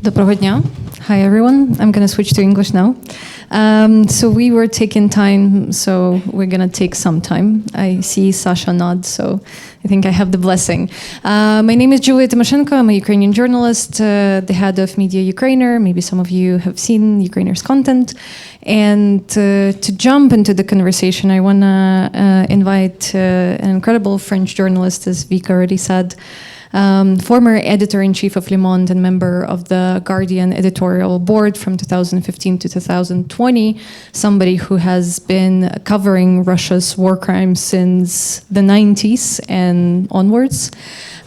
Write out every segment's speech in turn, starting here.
Доброго дня. Hi everyone. I'm going to switch to English now. So we were taking time, so we're going to take some time. I see Sasha nod, so I think I have the blessing. My name is Julia Timoshenko. I'm a Ukrainian journalist, the head of Media Ukrainer. Maybe some of you have seen Ukrainer's content. And to jump into the conversation, I want to invite an incredible French journalist, as Vika already said, former editor-in-chief of Le Monde and member of the Guardian editorial board from 2015 to 2020, somebody who has been covering Russia's war crimes since the 90s and onwards.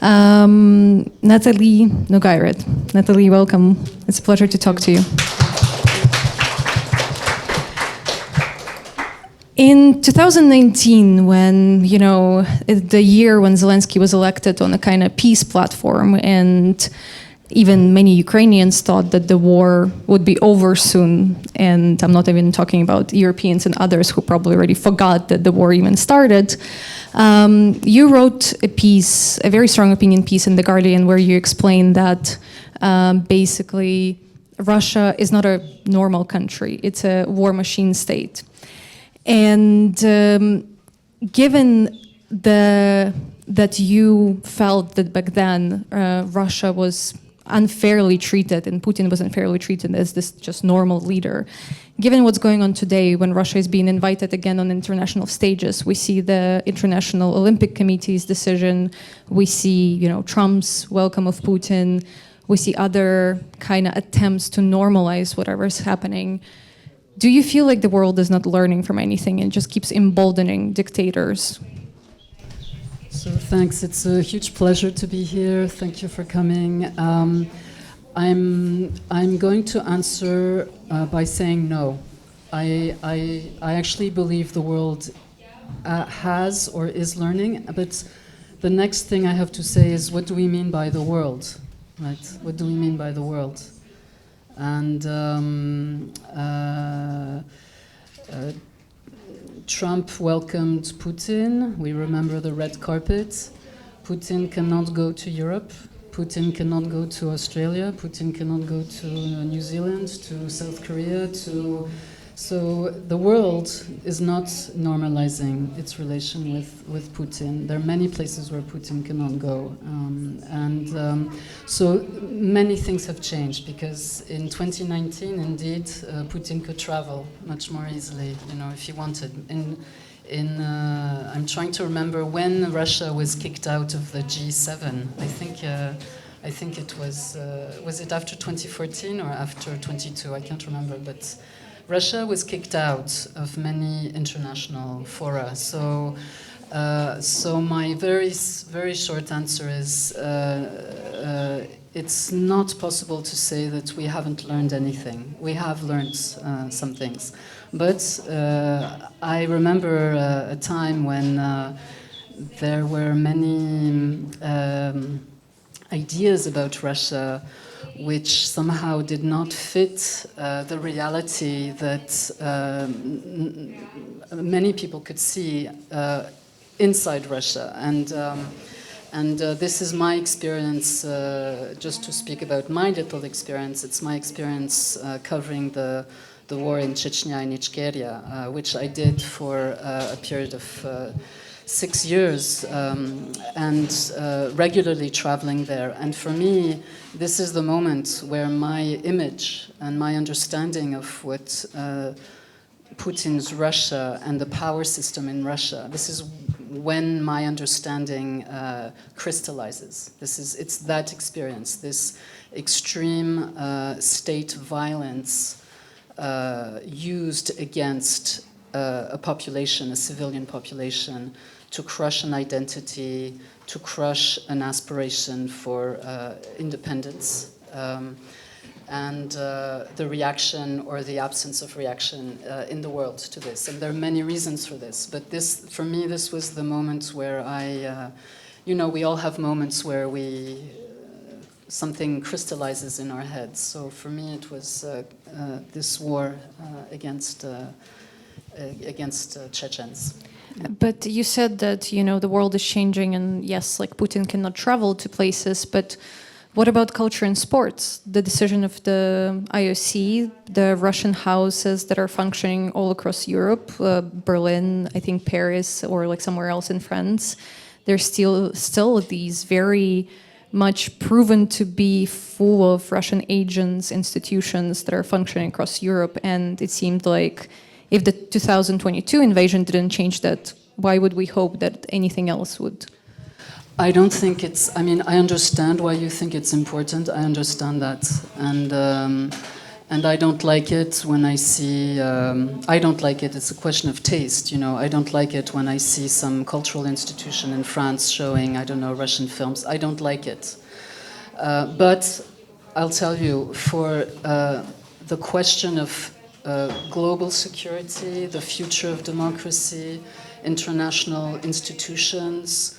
Natалі Nуґайред. Natалі, welcome. It's a pleasure to talk to you. In 2019, when, the year when Zelensky was elected on a kind of peace platform, and even many Ukrainians thought that the war would be over soon, and I'm not even talking about Europeans and others who probably already forgot that the war even started, you wrote a piece, a very strong opinion piece in The Guardian, where you explained that basically Russia is not a normal country, it's a war machine state. And given that you felt that back then Russia was unfairly treated and Putin was unfairly treated as this just normal leader, given what's going on today when Russia is being invited again on international stages, we see the International Olympic Committee's decision, we see Trump's welcome of Putin, we see other kind of attempts to normalize whatever's happening. Do you feel like the world is not learning from anything and just keeps emboldening dictators? So thanks. It's a huge pleasure to be here. Thank you for coming. I'm going to answer by saying no. I actually believe the world has or is learning, but the next thing I have to say is, what do we mean by the world? Right? What do we mean by the world? And Trump welcomed Putin. We remember the red carpet. Putin cannot go to Europe. Putin cannot go to Australia. Putin cannot go to New Zealand, to South Korea, So the world is not normalizing its relation with Putin. There are many places where Putin cannot go. So many things have changed, because in 2019, indeed, Putin could travel much more easily, if he wanted. I'm trying to remember when Russia was kicked out of the G7. I think it was it after 2014 or after 22? I can't remember, but Russia was kicked out of many international fora. So my very, very short answer is it's not possible to say that we haven't learned anything. We have learned some things. But I remember a time when there were many ideas about Russia which somehow did not fit the reality that many people could see inside Russia. And this is my experience, just to speak about my little experience, it's my experience covering the war in Chechnya and Ichkeria, which I did for a period of 6 years, and regularly traveling there. And for me, this is the moment where my image and my understanding of what Putin's Russia and the power system in Russia, this is when my understanding crystallizes. It's that experience, this extreme state violence used against a population, a civilian population, to crush an identity, to crush an aspiration for independence, and the reaction or the absence of reaction in the world to this. And there are many reasons for this, but for me, this was the moment where we all have moments where something crystallizes in our heads. So for me, it was this war against Chechens. But you said that, the world is changing, and yes, like Putin cannot travel to places, but What about culture and sports? The decision of the IOC, the Russian houses that are functioning all across Europe, Berlin, I think Paris, or like somewhere else in France, there's still these very much proven to be full of Russian agents, institutions that are functioning across Europe. And it seemed like if the 2022 invasion didn't change that, why would we hope that anything else would? I don't think it's, I mean, I understand why you think it's important. I understand that. And I don't like it when I see, I don't like it, it's a question of taste, you know. I don't like it when I see some cultural institution in France showing, I don't know, Russian films. I don't like it. But I'll tell you, for the question of global security, the future of democracy, international institutions,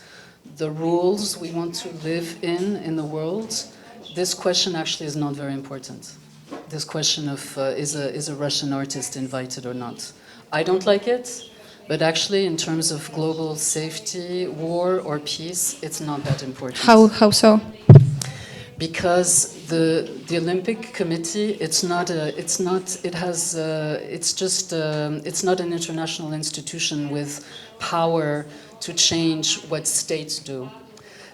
the rules we want to live in the world, this question actually is not very important. This question of is a Russian artist invited or not. I don't like it, but actually in terms of global safety, war or peace, it's not that important. How so? Because the Olympic Committee, it's not an international institution with power to change what states do.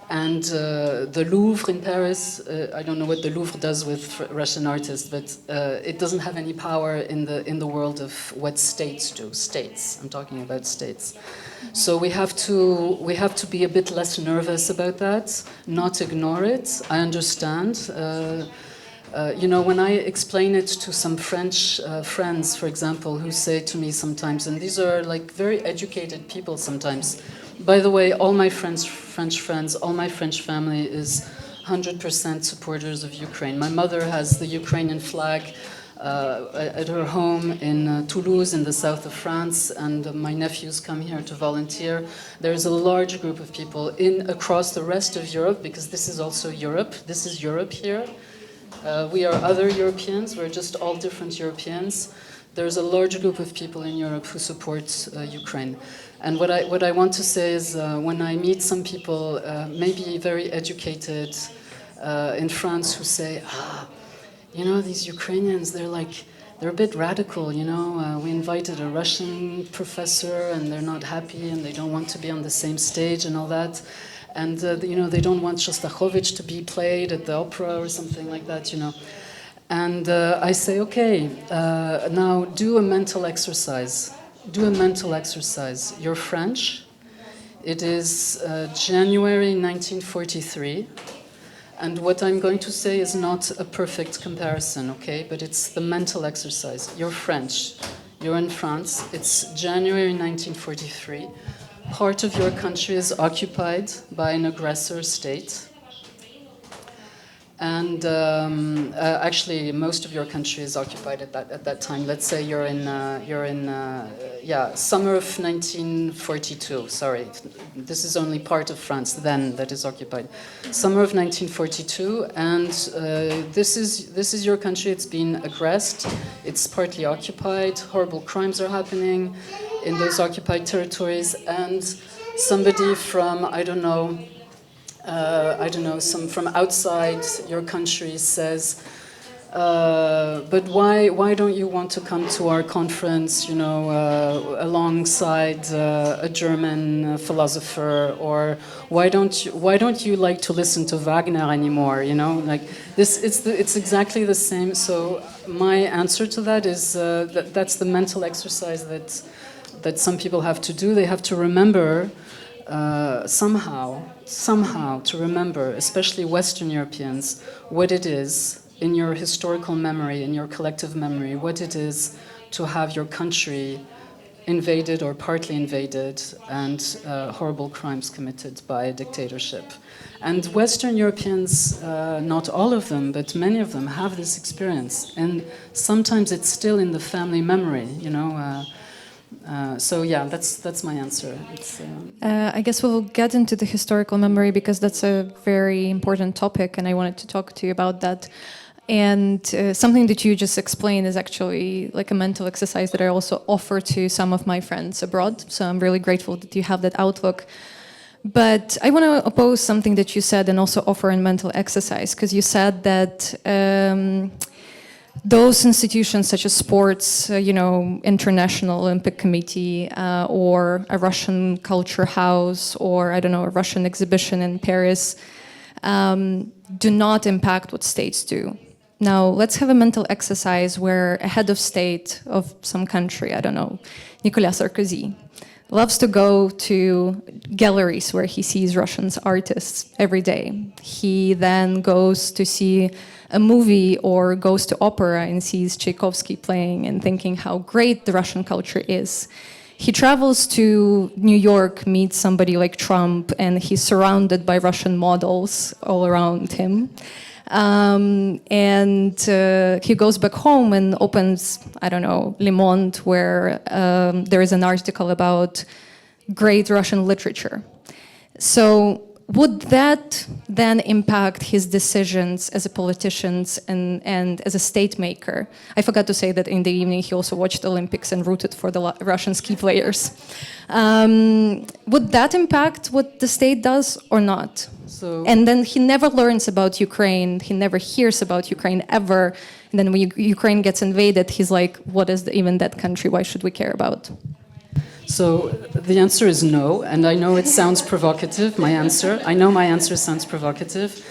And the Louvre in Paris, I don't know what the Louvre does with Russian artists, but it doesn't have any power in the world of what states do. States, I'm talking about states. So we have to be a bit less nervous about that, not ignore it. I understand. You know, when I explain it to some French friends, for example, who say to me sometimes, and these are like very educated people sometimes. By the way, all my French friends, all my French family is 100% supporters of Ukraine. My mother has the Ukrainian flag at her home in Toulouse in the south of France, and my nephews come here to volunteer. There's a large group of people across the rest of Europe, because this is also Europe. This is Europe here. We are other Europeans. We're just all different Europeans. There's a large group of people in Europe who support Ukraine. And what I want to say is when I meet some people, maybe very educated in France, who say, you know, these Ukrainians, they're a bit radical, you know. We invited a Russian professor and they're not happy and they don't want to be on the same stage and all that. And, you know, they don't want Shostakovich to be played at the opera or something like that, you know. And I say, okay, now do a mental exercise. Do a mental exercise. You're French. It is January 1943. And what I'm going to say is not a perfect comparison, okay? But it's the mental exercise. You're French. You're in France. It's January 1943. Part of your country is occupied by an aggressor state. And actually, most of your country is occupied at that time. Let's say you're in summer of 1942. Sorry, this is only part of France then that is occupied. Summer of 1942, and this is your country. It's been aggressed. It's partly occupied. Horrible crimes are happening in those occupied territories, and somebody from some from outside your country says, but why don't you want to come to our conference, you know, alongside a German philosopher, or why don't you like to listen to Wagner anymore, you know, like this, it's exactly the same. So my answer to that is that's the mental exercise that some people have to do. They have to remember somehow to remember, especially Western Europeans, what it is in your historical memory, in your collective memory, what it is to have your country invaded or partly invaded and horrible crimes committed by a dictatorship. And Western Europeans, not all of them, but many of them have this experience. And sometimes it's still in the family memory, you know. So yeah, that's my answer. I guess we'll get into the historical memory because that's a very important topic, and I wanted to talk to you about that. And something that you just explained is actually like a mental exercise that I also offer to some of my friends abroad. So I'm really grateful that you have that outlook. But I want to oppose something that you said and also offer a mental exercise, because you said that those institutions such as sports, International Olympic Committee, or a Russian culture house, or I don't know, a Russian exhibition in Paris, do not impact what states do. Now, let's have a mental exercise where a head of state of some country, I don't know, Nicolas Sarkozy, loves to go to galleries where he sees Russian artists every day. He then goes to see a movie or goes to opera and sees Tchaikovsky playing and thinking how great the Russian culture is. He travels to New York, meets somebody like Trump, and he's surrounded by Russian models all around him. He goes back home and opens, I don't know, Le Monde, where there is an article about great Russian literature. So would that then impact his decisions as a politician and as a state maker? I forgot to say that in the evening he also watched Olympics and rooted for the Russian ski players. Would that impact what the state does or not? And then he never learns about Ukraine, he never hears about Ukraine ever. And then when Ukraine gets invaded, he's like, what is even that country? Why should we care about? So the answer is no, and I know it sounds provocative, my answer. I know my answer sounds provocative.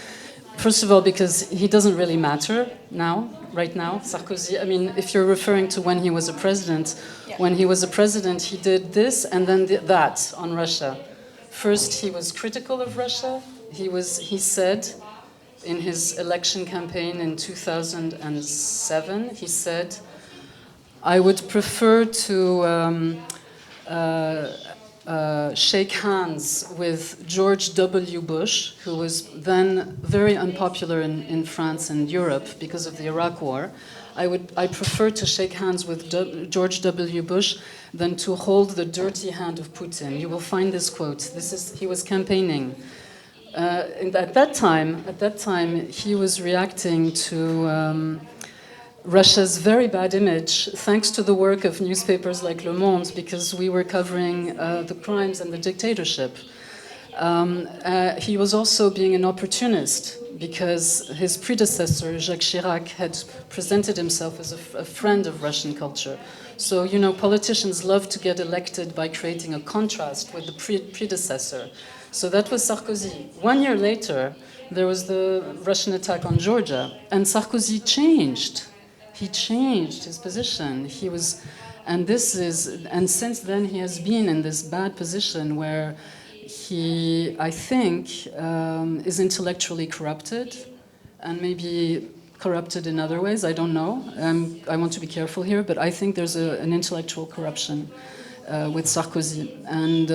First of all, because he doesn't really matter now, right now, Sarkozy. I mean, if you're referring to when he was a president, when he was a president, he did this and then that on Russia. First, he was critical of Russia. He said in his election campaign in 2007, he said, I would prefer to shake hands with George W. Bush, who was then very unpopular in France and Europe because of the Iraq War. I prefer to shake hands with George W. Bush than to hold the dirty hand of Putin. You will find this quote. He was campaigning. At that time, he was reacting to Russia's very bad image, thanks to the work of newspapers like Le Monde, because we were covering the crimes and the dictatorship. He was also being an opportunist, because his predecessor, Jacques Chirac, had presented himself as a friend of Russian culture. So, politicians love to get elected by creating a contrast with the predecessor. So that was Sarkozy. 1 year later, there was the Russian attack on Georgia, and Sarkozy changed. He changed his position. And since then he has been in this bad position where he, I think, is intellectually corrupted, and maybe corrupted in other ways, I don't know. I want to be careful here, but I think there's an intellectual corruption with Sarkozy and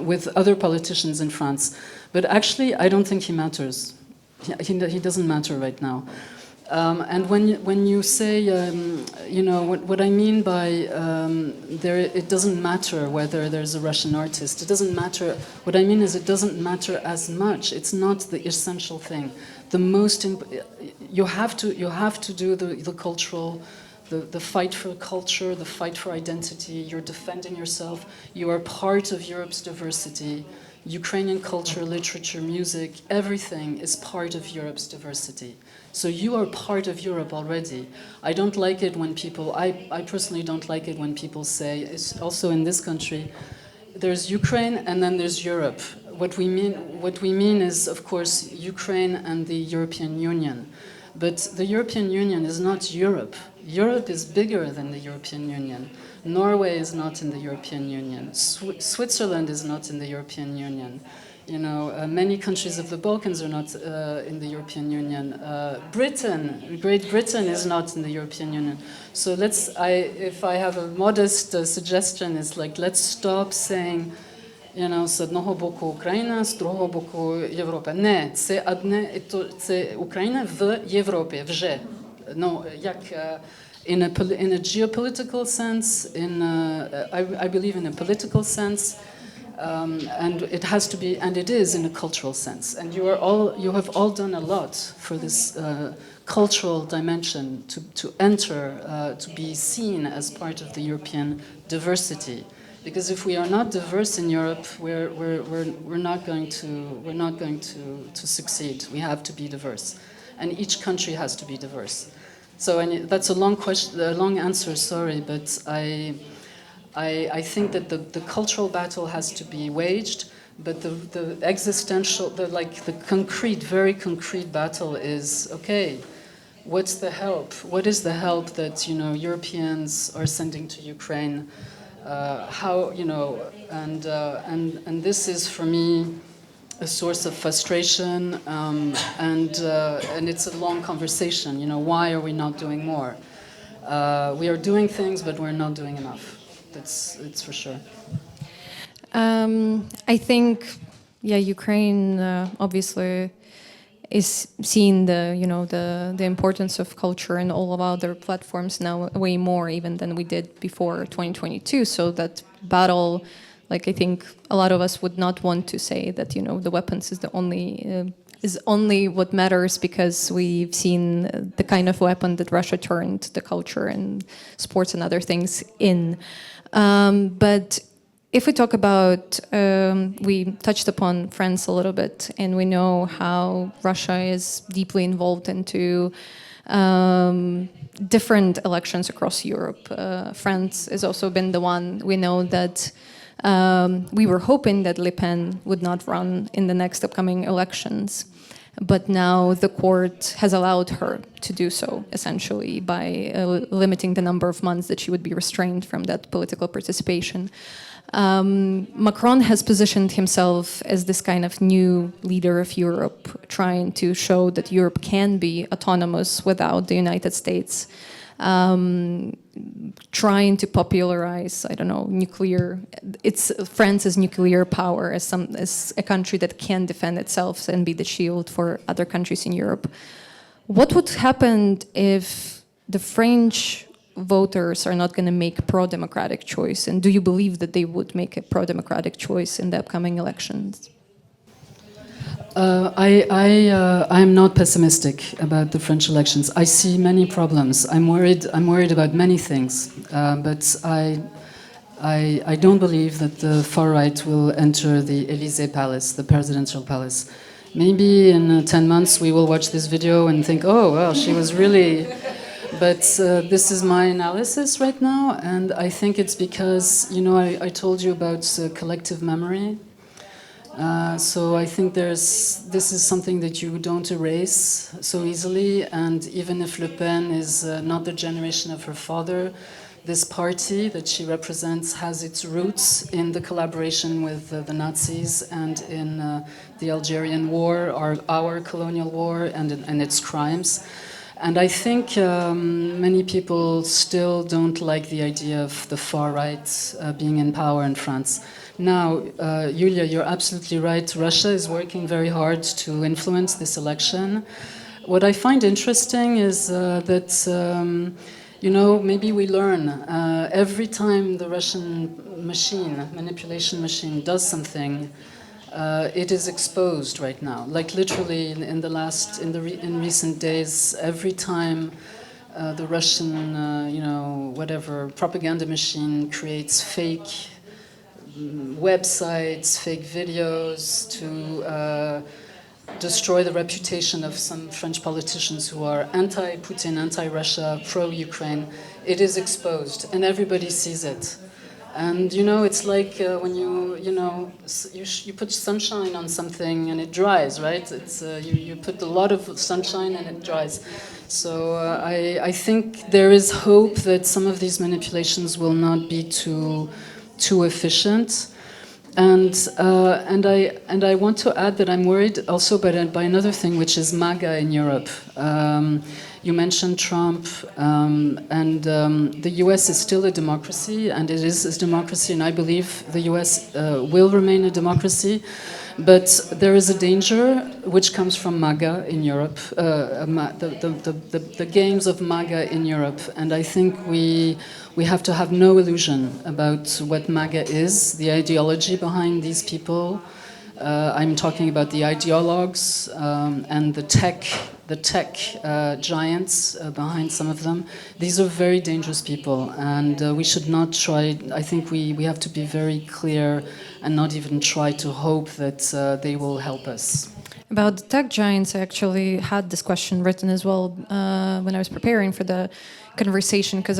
with other politicians in France. But actually, I don't think he matters. He doesn't matter right now. And when you say, what I mean by it doesn't matter whether there's a Russian artist. It doesn't matter. What I mean is it doesn't matter as much. It's not the essential thing. You have to do the cultural. The fight for culture, the fight for identity, you're defending yourself, you are part of Europe's diversity. Ukrainian culture, literature, music, everything is part of Europe's diversity. So you are part of Europe already. I don't like it when I personally don't like it when people say, it's also in this country, there's Ukraine and then there's Europe. What we mean is, of course, Ukraine and the European Union. But the European Union is not Europe. Europe is bigger than the European Union. Norway is not in the European Union. Switzerland is not in the European Union. Many countries of the Balkans are not in the European Union. Great Britain is not in the European Union. So if I have a modest suggestion, it's like, let's stop saying, з одного боку Україна, з другого боку Європа. Не, це одне, це Україна в Європі вже. Як in a geopolitical sense, I believe in a political sense, and it has to be, and it is in a cultural sense. And you have all done a lot for this cultural dimension to enter, to be seen as part of the European diversity. Because if we are not diverse in Europe, we're not going to succeed. We have to be diverse, and each country has to be diverse. So, and that's a long question, a long answer. Sorry, but I think that the cultural battle has to be waged, but the existential, the concrete, very concrete battle is okay. What's the help? What is the help that Europeans are sending to Ukraine? How and this is for me a source of frustration, and it's a long conversation. Why are we not doing more? We are doing things, but we're not doing enough. It's for sure. I think, Ukraine obviously is seeing the importance of culture and all of other platforms now way more even than we did before 2022. So that battle, I think a lot of us would not want to say that the weapons is the only what matters, because we've seen the kind of weapon that Russia turned the culture and sports and other things in. But if we talk about, we touched upon France a little bit, and we know how Russia is deeply involved into different elections across Europe. France has also been the one. We know that we were hoping that Le Pen would not run in the next upcoming elections, but now the court has allowed her to do so, essentially, by limiting the number of months that she would be restrained from that political participation. Macron has positioned himself as this kind of new leader of Europe, trying to show that Europe can be autonomous without the United States, trying to popularize, nuclear. It's France's nuclear power as a country that can defend itself and be the shield for other countries in Europe. What would happen if the French voters are not going to make pro-democratic choice, and do you believe that they would make a pro-democratic choice in the upcoming elections? I'm not pessimistic about the French elections. I see many problems. I'm worried about many things, but I don't believe that the far right will enter the Élysée Palace, the presidential palace. Maybe in 10 months we will watch this video and think, oh well, she was really. But this is my analysis right now, and I think it's because, I told you about collective memory. So I think this is something that you don't erase so easily, and even if Le Pen is not the generation of her father, this party that she represents has its roots in the collaboration with the Nazis and in the Algerian War, our colonial war, and its crimes. And I think many people still don't like the idea of the far right being in power in France. Now, Julia, you're absolutely right. Russia is working very hard to influence this election. What I find interesting is that, maybe we learn. Every time the Russian manipulation machine does something, it is exposed right now. Like literally in recent days, every time the Russian, propaganda machine creates fake websites, fake videos to destroy the reputation of some French politicians who are anti-Putin, anti-Russia, pro-Ukraine, it is exposed and everybody sees it. And it's like when you put sunshine on something and it dries, right? It's you put a lot of sunshine and it dries. So I think there is hope that some of these manipulations will not be too efficient. And I want to add that I'm worried also by another thing, which is MAGA in Europe. You mentioned Trump, and the US is still a democracy, and it is a democracy, and I believe the US will remain a democracy. But there is a danger which comes from MAGA in Europe, the games of MAGA in Europe, and I think we have to have no illusion about what MAGA is, the ideology behind these people. I'm talking about the ideologues and the tech giants behind some of them. These are very dangerous people, and we should not try. I think we have to be very clear and not even try to hope that they will help us. About the tech giants, I actually had this question written as well when I was preparing for the conversation, because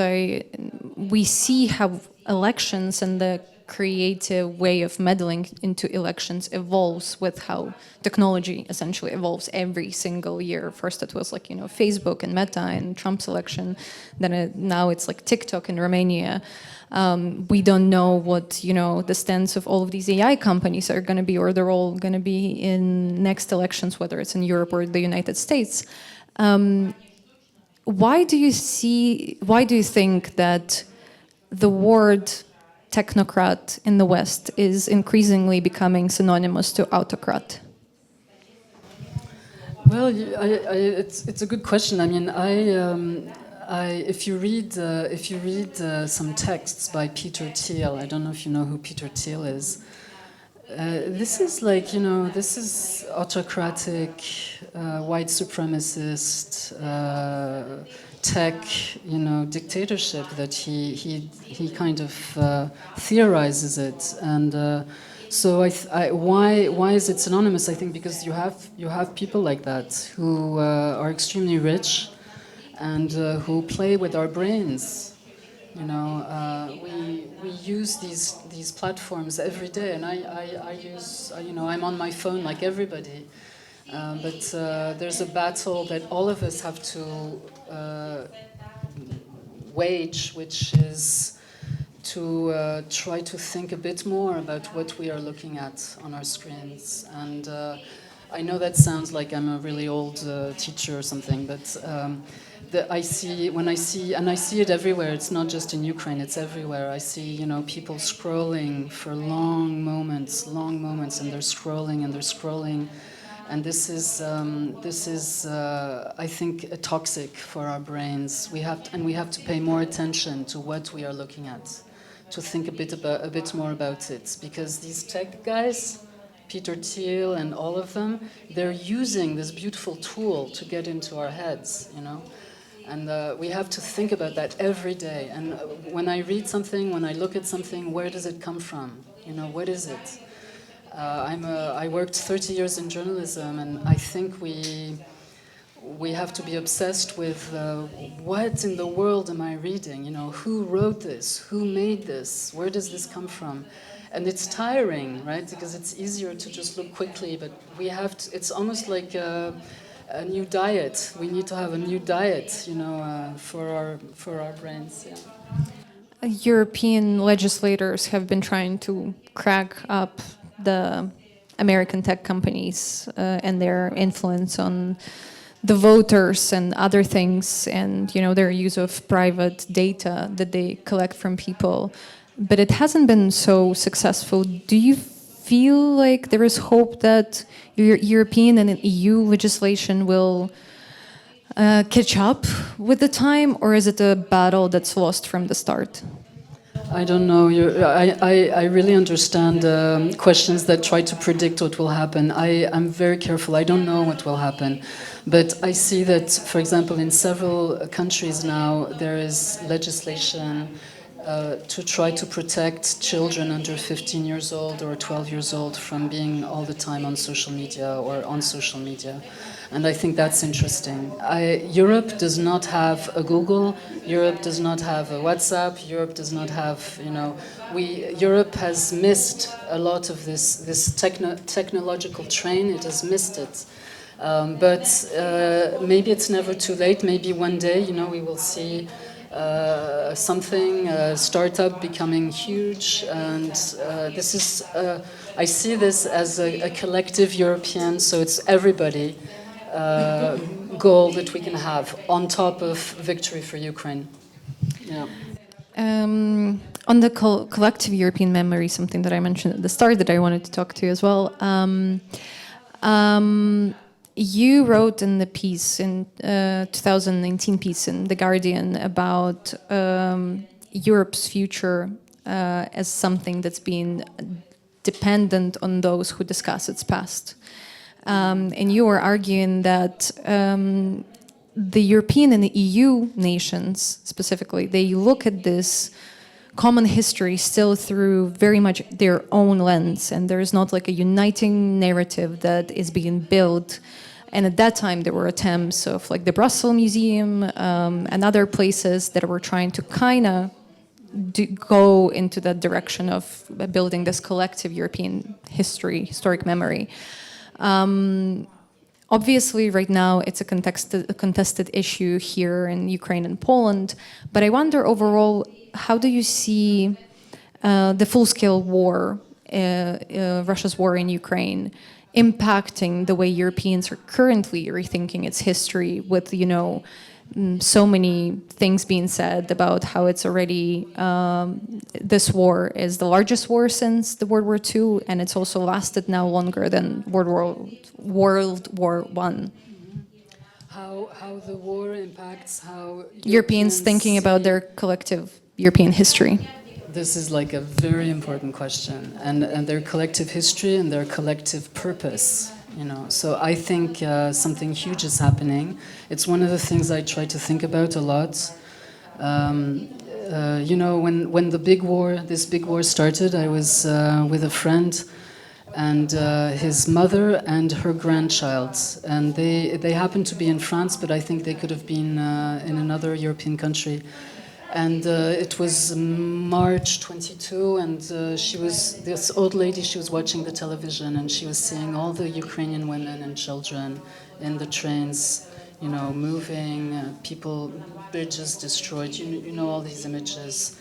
we see how elections and the creative way of meddling into elections evolves with how technology essentially evolves every single year. First it was like, Facebook and Meta and Trump's election. Then now it's like TikTok in Romania. We don't know what, the stance of all of these AI companies are going to be, or they're all going to be in next elections, whether it's in Europe or the United States. Why do you think that the word technocrat in the West is increasingly becoming synonymous to autocrat? Well, it's a good question. I mean, if you read some texts by Peter Thiel, I don't know if you know who Peter Thiel is. This is like, this is autocratic, white supremacist, tech, dictatorship that he kind of theorizes it, and so why is it synonymous? I think because you have people like that who are extremely rich and who play with our brains. We use these platforms every day, and I use I'm on my phone like everybody. But there's a battle that all of us have to wage, which is to try to think a bit more about what we are looking at on our screens. And I know that sounds like I'm a really old teacher or something, but I see it everywhere. It's not just in Ukraine; it's everywhere. I see people scrolling for long moments, and they're scrolling. And this is, I think, toxic for our brains. We have to pay more attention to what we are looking at, to think a bit more about it, because these tech guys, Peter Thiel and all of them, they're using this beautiful tool to get into our heads, And we have to think about that every day. And when I read something, when I look at something, where does it come from? What is it? I worked 30 years in journalism, and I think we have to be obsessed with what in the world am I reading? Who wrote this? Who made this? Where does this come from? And it's tiring, right? Because it's easier to just look quickly, but we have to. It's almost like a new diet. We need to have a new diet, for our brains. Yeah. European legislators have been trying to crack up the American tech companies and their influence on the voters and other things, and their use of private data that they collect from people, but it hasn't been so successful. Do you feel like there is hope that European and EU legislation will catch up with the time, or is it a battle that's lost from the start? I don't know. I really understand questions that try to predict what will happen. I'm very careful. I don't know what will happen. But I see that, for example, in several countries now, there is legislation to try to protect children under 15 years old or 12 years old from being all the time on social media or on social media. And I think that's interesting. Europe does not have a Google. Europe does not have a WhatsApp. Europe does not have, Europe has missed a lot of this technological train. It has missed it. But maybe it's never too late. Maybe one day, we will see something, a startup becoming huge. And this is, I see this as a collective European, so it's everybody. Goal that we can have on top of victory for Ukraine. Yeah. On the collective European memory, something that I mentioned at the start that I wanted to talk to you as well. You wrote in the piece, in 2019 piece in The Guardian, about Europe's future as something that's been dependent on those who discuss its past. And you are arguing that the European and the EU nations specifically, they look at this common history still through very much their own lens, and there is not like a uniting narrative that is being built. And at that time, there were attempts of like the Brussels Museum and other places that were trying to kind of go into that direction of building this collective European history, historic memory. Obviously, right now, it's a contested issue here in Ukraine and Poland, but I wonder overall, how do you see the full-scale war, Russia's war in Ukraine, impacting the way Europeans are currently rethinking its history with, you know, so many things being said about how it's already, this war is the largest war since the World War II, and it's also lasted now longer than World War I. How the war impacts how Europeans thinking about their collective European history. This is like a very important question, and their collective history and their collective purpose. You know, so I think something huge is happening. It's one of the things I try to think about a lot. You know, when this big war started, I was with a friend and his mother and her grandchild, and they happened to be in France, but I think they could have been in another European country. And it was March 22, and this old lady, she was watching the television, and she was seeing all the Ukrainian women and children in the trains, you know, moving, people, bridges destroyed, you know all these images.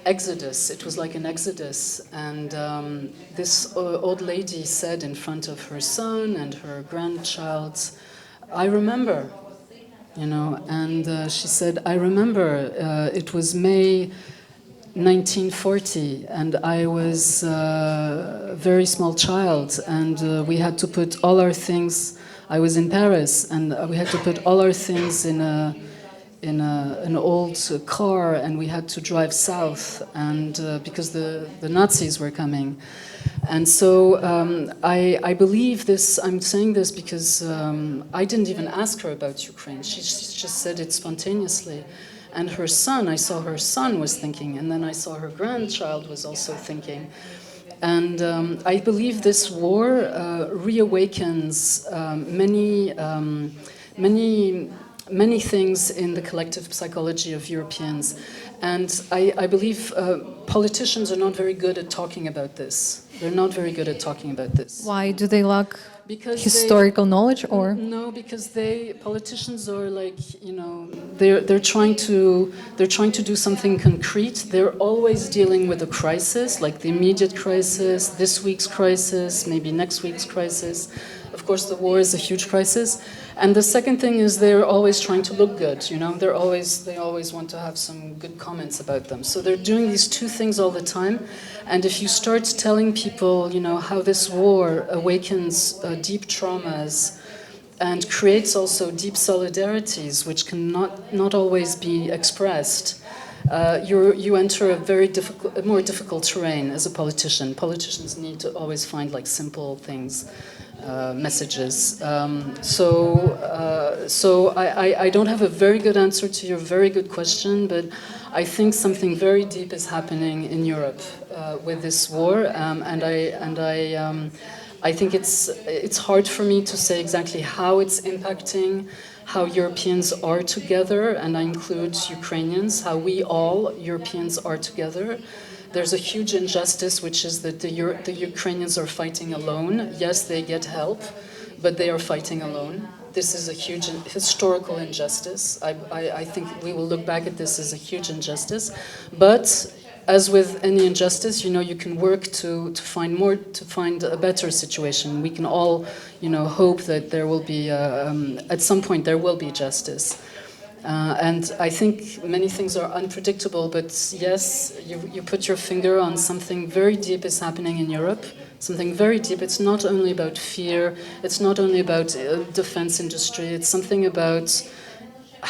Exodus, it was like an exodus, and this old lady said in front of her son and her grandchild, "I remember." You know, and she said, "I remember it was May 1940, and I was a very small child, and we had to put all our things. I was in Paris, and we had to put all our things in an old car, and we had to drive south, and because the Nazis were coming." And so I believe this, I'm saying this because I didn't even ask her about Ukraine. She just said it spontaneously. And her son, I saw her son was thinking, and then I saw her grandchild was also thinking. And I believe this war reawakens many things in the collective psychology of Europeans. And I believe politicians are not very good at talking about this. They're not very good at talking about this. Why? Do they lack historical knowledge, or? No, because politicians are like, you know, they're trying to do something concrete. They're always dealing with a crisis, like the immediate crisis, this week's crisis, maybe next week's crisis. Of course, the war is a huge crisis. And the second thing is they're always trying to look good, you know. They always want to have some good comments about them. So they're doing these two things all the time. And if you start telling people, you know, how this war awakens deep traumas and creates also deep solidarities, which can not always be expressed, you enter a more difficult terrain as a politician. Politicians need to always find like simple things. Messages. So I don't have a very good answer to your very good question, but I think something very deep is happening in Europe with this war, and I think it's hard for me to say exactly how it's impacting how Europeans are together, and I include Ukrainians, how we all Europeans are together. There's a huge injustice, which is that the Ukrainians are fighting alone. Yes, they get help, but they are fighting alone. This is a huge historical injustice. I think we will look back at this as a huge injustice. But as with any injustice, you know, you can work to find a better situation. We can all, you know, hope that there will be at some point there will be justice. And I think many things are unpredictable, but yes, you put your finger on something very deep is happening in Europe, something very deep. It's not only about fear, it's not only about defense industry, it's something about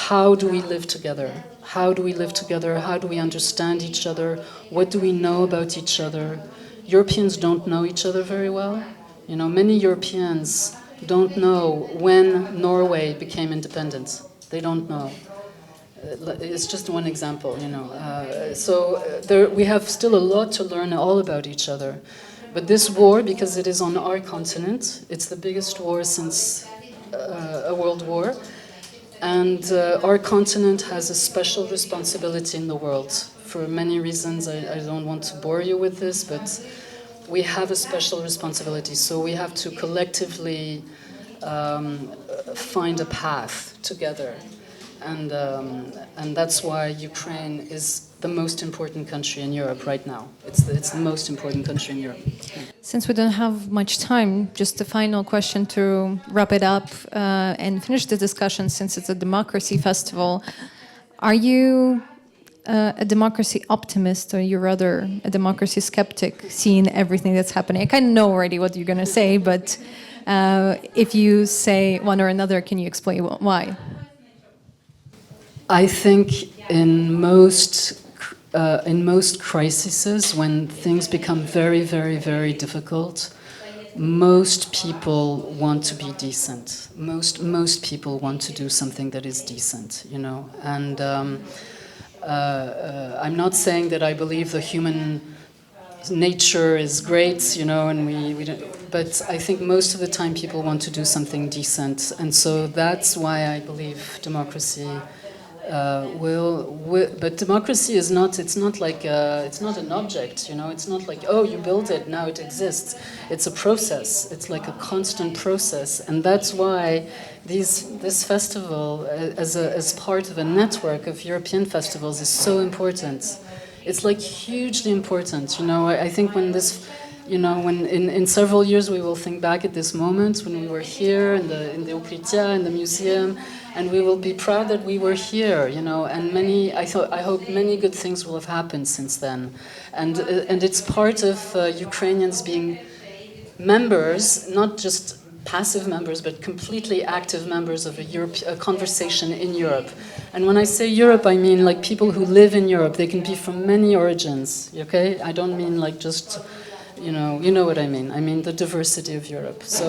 how do we live together? How do we live together? How do we understand each other? What do we know about each other? Europeans don't know each other very well. You know, many Europeans don't know when Norway became independent. They don't know. It's just one example, you know. We have still a lot to learn all about each other. But this war, because it is on our continent, it's the biggest war since a world war. And our continent has a special responsibility in the world. For many reasons, I don't want to bore you with this, but we have a special responsibility. So we have to collectively find a path together. And that's why Ukraine is the most important country in Europe right now. It's the most important country in Europe. Since we don't have much time, just a final question to wrap it up and finish the discussion, since it's a democracy festival. Are you a democracy optimist, or you're rather a democracy skeptic, seeing everything that's happening? I kind of know already what you're going to say, but if you say one or another, can you explain why? I think in most crises, when things become very, very, very difficult, most people want to be decent. Most people want to do something that is decent, you know. And I'm not saying that I believe the human nature is great, you know, and we don't, but I think most of the time people want to do something decent, and so that's why I believe democracy will. But democracy is not. It's not like it's not an object, you know. It's not like, oh, you build it, now it exists. It's a process. It's like a constant process, and that's why this festival, as part of a network of European festivals, is so important. It's like hugely important, you know. I think when this, you know, when in several years we will think back at this moment when we were here in the Ukrytia, in the museum, and we will be proud that we were here, you know. And I hope many good things will have happened since then, and it's part of Ukrainians being members, not just passive members, but completely active members of a conversation in Europe. And when I say Europe, I mean like people who live in Europe. They can be from many origins, okay? I don't mean like just, you know what I mean. I mean the diversity of Europe. So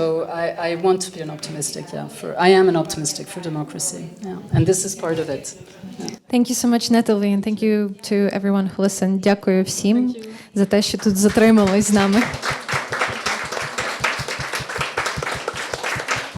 I want to be an optimistic, I am an optimistic for democracy, and this is part of it. Thank you so much, Natalie, and thank you to everyone who listened. Дякую всім за те, що тут затримались з нами.